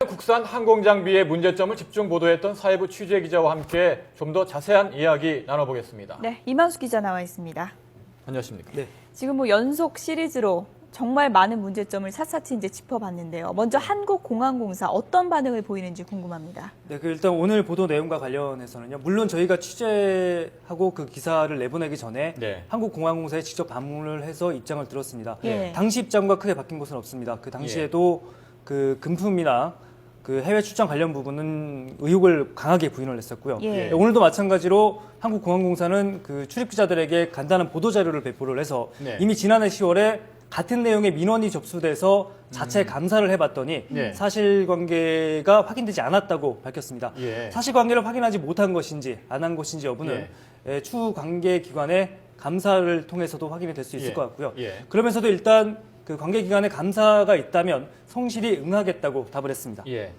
국산 항공장비의 문제점을 집중 보도했던 사회부 취재기자와 함께 좀 더 자세한 이야기 나눠보겠습니다. 네, 이만수 기자 나와 있습니다. 안녕하십니까? 네. 지금 뭐 연속 시리즈로 정말 많은 문제점을 샅샅이 이제 짚어봤는데요. 먼저 한국공항공사 어떤 반응을 보이는지 궁금합니다. 네, 일단 오늘 보도 내용과 관련해서는요. 물론 저희가 취재하고 그 기사를 내보내기 전에 네. 한국공항공사에 직접 방문을 해서 입장을 들었습니다. 예. 당시 입장과 크게 바뀐 것은 없습니다. 그 당시에도 그 금품이나 그 해외 출장 관련 부분은 의혹을 강하게 부인을 했었고요. 예. 오늘도 마찬가지로 한국공항공사는 그 출입 기자들에게 간단한 보도 자료를 배포를 해서 네. 이미 지난해 10월에 같은 내용의 민원이 접수돼서 자체 감사를 해봤더니 네. 사실관계가 확인되지 않았다고 밝혔습니다. 예. 사실관계를 확인하지 못한 것인지 안 한 것인지 여부는 추후 관계기관의 감사를 통해서도 확인이 될 수 있을 예. 것 같고요. 예. 그러면서도 일단 그 관계기관의 감사가 있다면 성실히 응하겠다고 답을 했습니다. 예.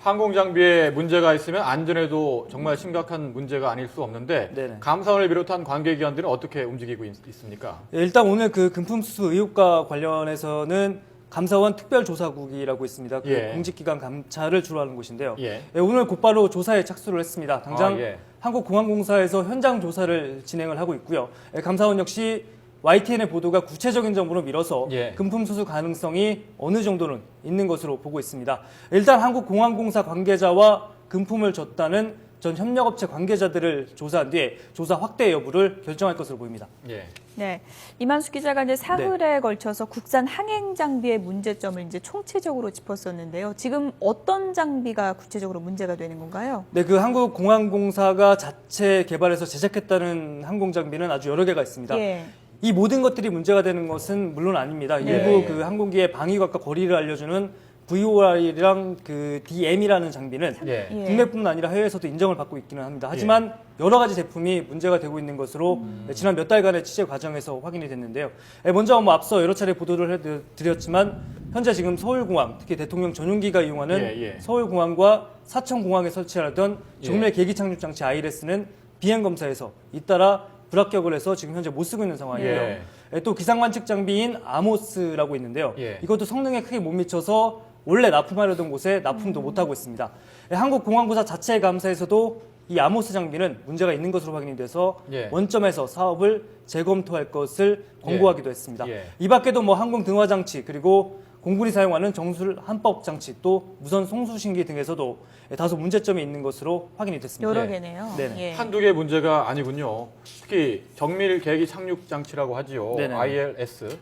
항공장비에 문제가 있으면 안전에도 정말 심각한 문제가 아닐 수 없는데 네네. 감사원을 비롯한 관계기관들은 어떻게 움직이고 있습니까? 일단 오늘 그 금품수수 의혹과 관련해서는 감사원 특별조사국이라고 있습니다. 그 예. 공직기관 감찰을 주로 하는 곳인데요. 예. 오늘 곧바로 조사에 착수를 했습니다. 당장 예. 한국공항공사에서 현장 조사를 진행을 하고 있고요. 감사원 역시 YTN의 보도가 구체적인 점으로 밀어서 예. 금품 수수 가능성이 어느 정도는 있는 것으로 보고 있습니다. 일단 한국공항공사 관계자와 금품을 줬다는 전 협력업체 관계자들을 조사한 뒤에 조사 확대 여부를 결정할 것으로 보입니다. 예. 네, 이만수 기자가 이제 사흘에 걸쳐서 국산 항행 장비의 문제점을 이제 총체적으로 짚었었는데요. 지금 어떤 장비가 구체적으로 문제가 되는 건가요? 네, 그 한국공항공사가 자체 개발해서 제작했다는 항공장비는 아주 여러 개가 있습니다. 예. 이 모든 것들이 문제가 되는 것은 물론 아닙니다. 네. 일부 그 항공기의 방위각과 거리를 알려주는 VOR이랑 그 DM이라는 장비는 예. 예. 국내뿐만 아니라 해외에서도 인정을 받고 있기는 합니다. 하지만 여러 가지 제품이 문제가 되고 있는 것으로 지난 몇 달간의 취재 과정에서 확인이 됐는데요. 먼저 뭐 앞서 여러 차례 보도를 해드렸지만 현재 지금 서울공항, 특히 대통령 전용기가 이용하는 예. 서울공항과 사천공항에 설치하던 정밀 계기 착륙 장치 ILS는 비행 검사에서 잇따라 불합격을 해서 지금 현재 못 쓰고 있는 상황이에요. 또 기상 관측 장비인 아모스라고 있는데요. 예. 이것도 성능에 크게 못 미쳐서 원래 납품하려던 곳에 납품도 못 하고 있습니다. 한국공항공사 자체 감사에서도 이 아모스 장비는 문제가 있는 것으로 확인이 돼서 예. 원점에서 사업을 재검토할 것을 권고하기도 했습니다. 예. 이 밖에도 뭐 항공 등화 장치 그리고 공군이 사용하는 정술 한법 장치 또 무선 송수신기 등에서도 다소 문제점이 있는 것으로 확인이 됐습니다. 여러 예. 개네요. 네네. 예. 한두 개 문제가 아니군요. 특히 정밀 계기 착륙 장치라고 하지요. 네네. ILS.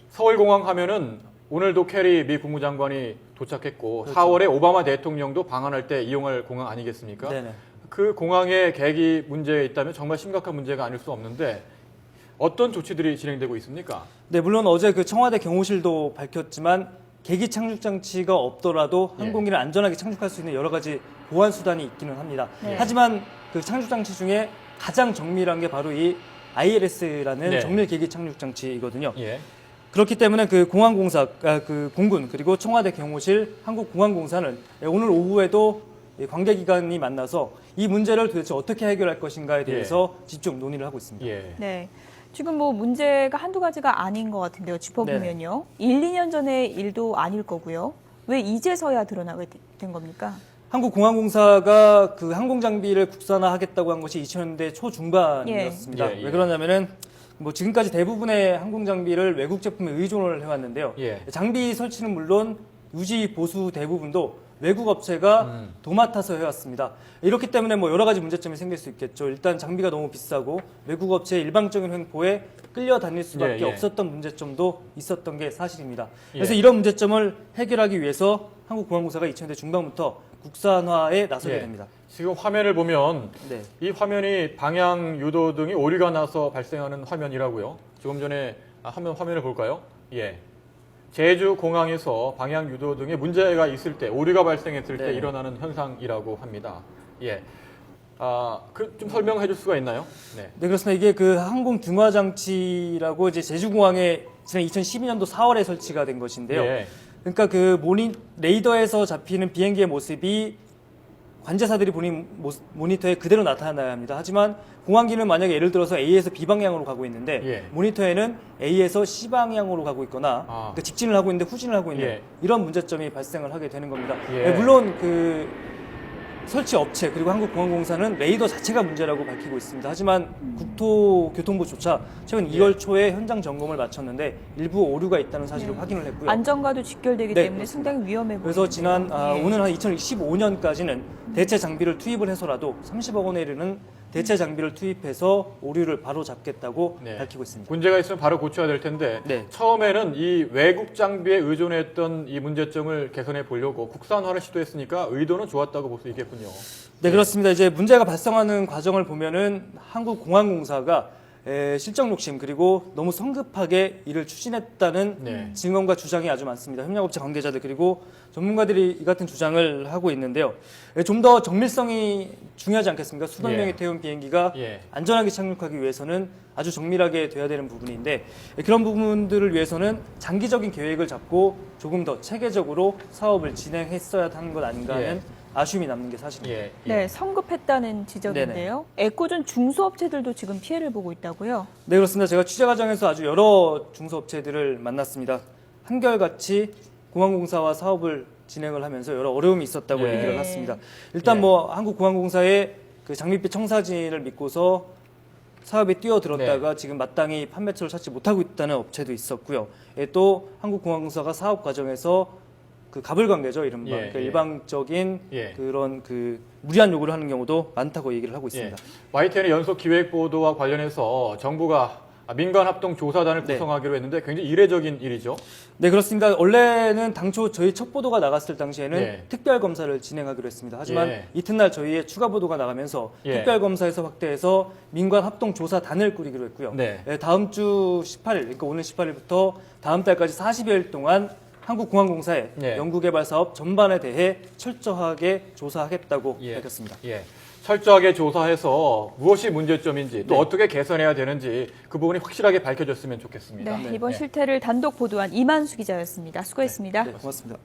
서울공항 하면은 오늘도 캐리 미 국무장관이 도착했고 그렇죠. 4월에 오바마 대통령도 방한할 때 이용할 공항 아니겠습니까? 네네. 그 공항에 계기 문제에 있다면 정말 심각한 문제가 아닐 수 없는데 어떤 조치들이 진행되고 있습니까? 네, 물론 어제 그 청와대 경호실도 밝혔지만 계기 착륙 장치가 없더라도 예. 항공기를 안전하게 착륙할 수 있는 여러 가지 보안 수단이 있기는 합니다. 네. 하지만 그 착륙 장치 중에 가장 정밀한 게 바로 이 ILS라는 네. 정밀 계기 착륙 장치이거든요. 예. 그렇기 때문에 그 공항공사, 그 공군 그리고 청와대 경호실, 한국공항공사는 오늘 오후에도 관계기관이 만나서 이 문제를 도대체 어떻게 해결할 것인가에 대해서 집중 논의를 하고 있습니다. 예. 네. 지금 뭐 문제가 한두 가지가 아닌 것 같은데요. 짚어보면요. 1, 2년 전의 일도 아닐 거고요. 왜 이제서야 드러나게 된 겁니까? 한국공항공사가 그 항공장비를 국산화하겠다고 한 것이 2000년대 초중반이었습니다. 예. 예. 왜 그러냐면은 뭐 지금까지 대부분의 항공장비를 외국 제품에 의존을 해왔는데요. 예. 장비 설치는 물론 유지 보수 대부분도 외국 업체가 도맡아서 해왔습니다. 이렇기 때문에 뭐 여러 가지 문제점이 생길 수 있겠죠. 일단 장비가 너무 비싸고 외국 업체의 일방적인 횡포에 끌려다닐 수밖에 예. 없었던 문제점도 있었던 게 사실입니다. 예. 그래서 이런 문제점을 해결하기 위해서 한국공항공사가 2000년대 중반부터 국산화에 나서게 예. 됩니다. 지금 화면을 보면 네. 이 화면이 방향 유도 등이 오류가 나서 발생하는 화면이라고 조금 전에 화면을 볼까요? 예. 제주 공항에서 방향 유도 등의 문제가 있을 때, 오류가 발생했을 때 네. 일어나는 현상이라고 합니다. 예. 좀 설명해 줄 수가 있나요? 네. 네, 그렇습니다. 이게 그 항공 등화 장치라고 이제 제주공항에 지난 2012년도 4월에 설치가 된 것인데요. 예. 그러니까 그 레이더에서 잡히는 비행기의 모습이 관제사들이 보는 모니터에 그대로 나타나야 합니다. 하지만 공항기는 만약에 예를 들어서 A에서 B 방향으로 가고 있는데 예. 모니터에는 A에서 C 방향으로 가고 있거나 그러니까 직진을 하고 있는데 후진을 하고 있는 예. 이런 문제점이 발생을 하게 되는 겁니다. 예. 물론 그 설치 업체 그리고 한국공항공사는 레이더 자체가 문제라고 밝히고 있습니다. 하지만 국토교통부조차 최근 2월 초에 현장 점검을 마쳤는데 일부 오류가 있다는 사실을 확인을 했고요. 안전과도 직결되기 네, 때문에 그렇습니다. 상당히 위험해 보입니다. 그래서 지난 오는 한 2025년까지는 대체 장비를 투입을 해서라도 30억 원에 이르는 대체 장비를 투입해서 오류를 바로 잡겠다고 네. 밝히고 있습니다. 문제가 있으면 바로 고쳐야 될 텐데 네. 처음에는 이 외국 장비에 의존했던 이 문제점을 개선해 보려고 국산화를 시도했으니까 의도는 좋았다고 볼 수 있겠군요. 네, 그렇습니다. 이제 문제가 발생하는 과정을 보면은 한국공항공사가 실적 욕심 그리고 너무 성급하게 이를 추진했다는 네. 증언과 주장이 아주 많습니다. 협력업체 관계자들 그리고 전문가들이 이 같은 주장을 하고 있는데요. 좀 더 정밀성이 중요하지 않겠습니까? 수백 예. 명이 태운 비행기가 예. 안전하게 착륙하기 위해서는 아주 정밀하게 돼야 되는 부분인데 그런 부분들을 위해서는 장기적인 계획을 잡고 조금 더 체계적으로 사업을 진행했어야 하는 것 아닌가 하는 아쉬움이 남는 게 사실입니다. 예. 네, 성급했다는 지적인데요. 에코존 중소업체들도 지금 피해를 보고 있다고요? 네, 그렇습니다. 제가 취재 과정에서 아주 여러 중소업체들을 만났습니다. 한결같이 공항공사와 사업을 진행을 하면서 여러 어려움이 있었다고 예. 얘기를 했습니다. 일단 예. 뭐 한국공항공사의 그 장밋빛 청사진을 믿고서 사업에 뛰어들었다가 지금 마땅히 판매처를 찾지 못하고 있다는 업체도 있었고요. 또 한국공항공사가 사업 과정에서 그 가불관계죠, 이른바 예, 그러니까 예. 일방적인 예. 그런 그 무리한 요구를 하는 경우도 많다고 얘기를 하고 있습니다. YTN의 연속 기획 보도와 관련해서 정부가 민간 합동 조사단을 네. 구성하기로 했는데 굉장히 이례적인 일이죠. 네, 그렇습니다. 원래는 당초 저희 첫 보도가 나갔을 당시에는 예. 특별 검사를 진행하기로 했습니다. 하지만 예. 이튿날 저희의 추가 보도가 나가면서 예. 특별 검사에서 확대해서 민간 합동 조사단을 꾸리기로 했고요. 네. 다음 주 18일, 그러니까 오늘 18일부터 다음 달까지 40여일 동안 한국공항공사의 예. 연구개발 사업 전반에 대해 철저하게 조사하겠다고 예. 밝혔습니다. 예. 철저하게 조사해서 무엇이 문제점인지 또 네. 어떻게 개선해야 되는지 그 부분이 확실하게 밝혀졌으면 좋겠습니다. 네, 이번 실태를 단독 보도한 이만수 기자였습니다. 수고했습니다. 네, 고맙습니다.